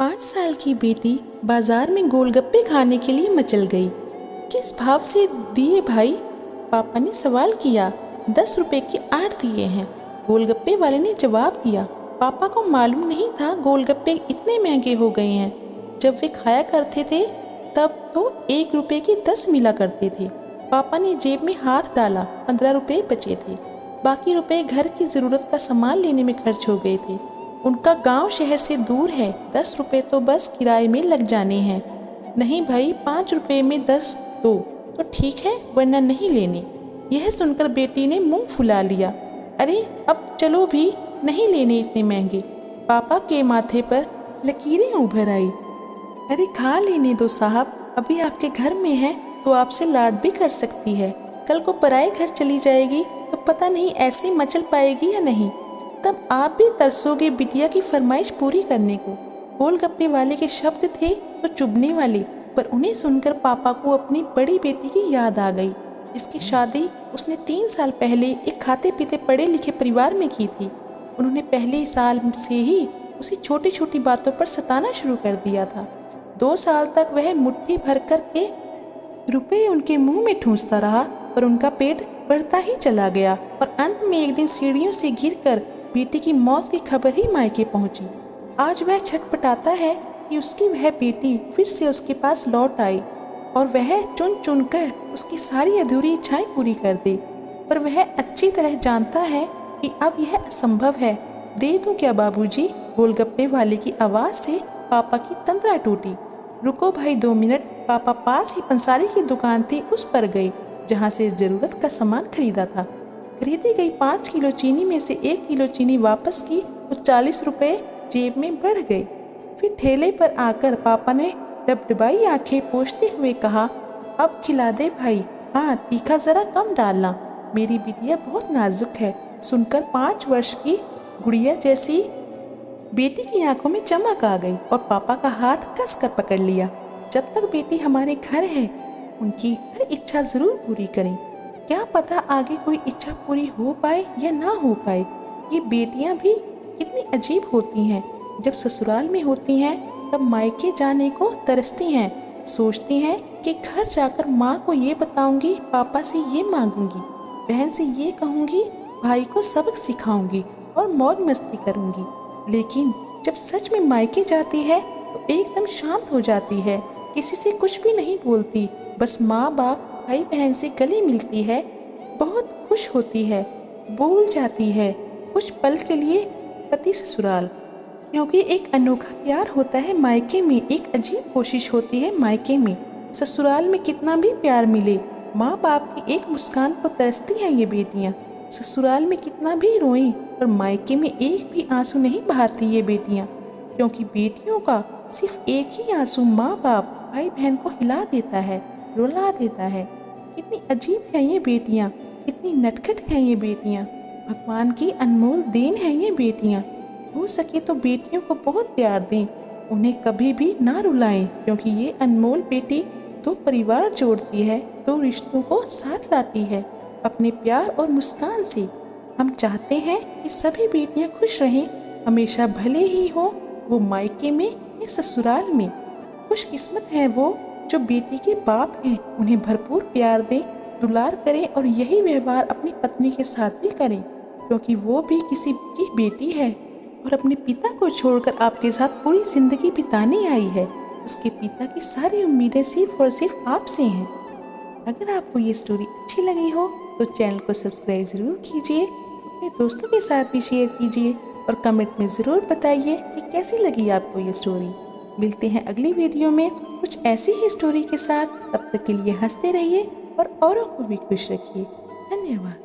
5 साल की बेटी बाजार में गोलगप्पे खाने के लिए मचल गई। किस भाव से दिए भाई? पापा ने सवाल किया। 10 रुपए के 8 दिए हैं, गोलगप्पे वाले ने जवाब दिया। पापा को मालूम नहीं था गोलगप्पे इतने महंगे हो गए हैं। जब वे खाया करते थे तब तो 1 रुपए के 10 मिला करते थे। पापा ने जेब में हाथ डाला, 15 रुपए बचे थे। बाकी रुपए घर की ज़रूरत का सामान लेने में खर्च हो गए थे। उनका गांव शहर से दूर है, 10 रुपए तो बस किराए में लग जाने हैं। नहीं भाई, 5 रुपए में 10 दो तो ठीक है, वरना नहीं लेने। यह सुनकर बेटी ने मुंह फुला लिया। अरे अब चलो भी, नहीं लेने इतने महंगे। पापा के माथे पर लकीरें उभर आई। अरे खा लेने दो साहब, अभी आपके घर में है तो आपसे लाड भी कर सकती है। कल को पराए घर चली जाएगी तो पता नहीं ऐसे मचल पाएगी या नहीं। तब आप भी तरसोगे बिटिया की फरमाइश पूरी करने को। गोलगप्पे वाले के शब्द थे तो चुभने वाले, पर उन्हें सुनकर पापा को अपनी बड़ी बेटी की याद आ गई, जिसकी शादी उसने 3 साल पहले एक खाते पीते पढ़े लिखे परिवार में की थी। उन्होंने पहले साल से ही उसे छोटी छोटी बातों पर सताना शुरू कर दिया था। 2 साल तक वह मुट्ठी भर कर के रुपए उनके मुंह में ठूंसता रहा, पर उनका पेट बढ़ता ही चला गया और अंत में एक दिन सीढ़ियों से गिरकर बेटी की मौत की खबर ही मायके पहुंची। आज वह छटपटाता है कि उसकी वह बेटी फिर से उसके पास लौट आई और वह चुन चुन कर उसकी सारी अधूरी इच्छाएं पूरी कर दे। पर वह अच्छी तरह जानता है कि अब यह असंभव है। दे दूं क्या बाबूजी? गोलगप्पे वाले की आवाज़ से पापा की तंद्रा टूटी। रुको भाई 2 मिनट। पापा पास ही पंसारी की दुकान थी, उस पर गए जहाँ से ज़रूरत का सामान खरीदा था। खरीदी गई 5 किलो चीनी में से 1 किलो चीनी वापस की तो 40 रुपए जेब में बढ़ गए। फिर ठेले पर आकर पापा ने डबडबाई आंखें पोंछते हुए कहा, अब खिला दे भाई, हाँ तीखा ज़रा कम डालना, मेरी बिटिया बहुत नाजुक है। सुनकर 5 वर्ष की गुड़िया जैसी बेटी की आंखों में चमक आ गई और पापा का हाथ कस कर पकड़ लिया। जब तक बेटी हमारे घर है उनकी हर इच्छा ज़रूर पूरी करें। क्या पता आगे कोई इच्छा पूरी हो पाए या ना हो पाए। ये बेटियां भी कितनी अजीब होती हैं। जब ससुराल में होती हैं तब मायके जाने को तरसती हैं। सोचती हैं कि घर जाकर माँ को ये बताऊंगी, पापा से ये मांगूंगी, बहन से ये कहूंगी, भाई को सबक सिखाऊंगी और मौज मस्ती करूंगी। लेकिन जब सच में मायके जाती है तो एकदम शांत हो जाती है, किसी से कुछ भी नहीं बोलती, बस माँ बाप भाई बहन से गले मिलती है, बहुत खुश होती है, भूल जाती है कुछ पल के लिए पति ससुराल। क्योंकि एक अनोखा प्यार होता है मायके में, एक अजीब कोशिश होती है मायके में। ससुराल में कितना भी प्यार मिले, माँ बाप की एक मुस्कान को तरसती हैं ये बेटियाँ। ससुराल में कितना भी रोएं पर मायके में एक भी आंसू नहीं बहाती ये बेटियाँ, क्योंकि बेटियों का सिर्फ एक ही आंसू माँ बाप भाई बहन को हिला देता है, रुला देता है। कितनी अजीब हैं ये बेटियाँ, कितनी नटखट हैं ये बेटियाँ। भगवान की अनमोल देन है ये बेटियाँ। हो सके तो बेटियों को बहुत प्यार दें, उन्हें कभी भी ना रुलाएं, क्योंकि ये अनमोल बेटी 2 परिवार जोड़ती है, 2 रिश्तों को साथ लाती है अपने प्यार और मुस्कान से। हम चाहते हैं कि सभी बेटियाँ खुश रहें, हमेशा भले ही हो वो मायके में या ससुराल में। खुशकिस्मत है वो जो बेटी के बाप हैं, उन्हें भरपूर प्यार दें, दुलार करें और यही व्यवहार अपनी पत्नी के साथ भी करें, क्योंकि वो भी किसी की बेटी है और अपने पिता को छोड़कर आपके साथ पूरी जिंदगी बिताने आई है। उसके पिता की सारी उम्मीदें सिर्फ और सिर्फ आपसे हैं। अगर आपको ये स्टोरी अच्छी लगी हो तो चैनल को सब्सक्राइब ज़रूर कीजिए, अपने दोस्तों के साथ भी शेयर कीजिए और कमेंट में ज़रूर बताइए कि कैसी लगी आपको ये स्टोरी। मिलते हैं अगली वीडियो में कुछ ऐसी ही स्टोरी के साथ। तब तक के लिए हंसते रहिए और औरों को भी खुश रखिए। धन्यवाद।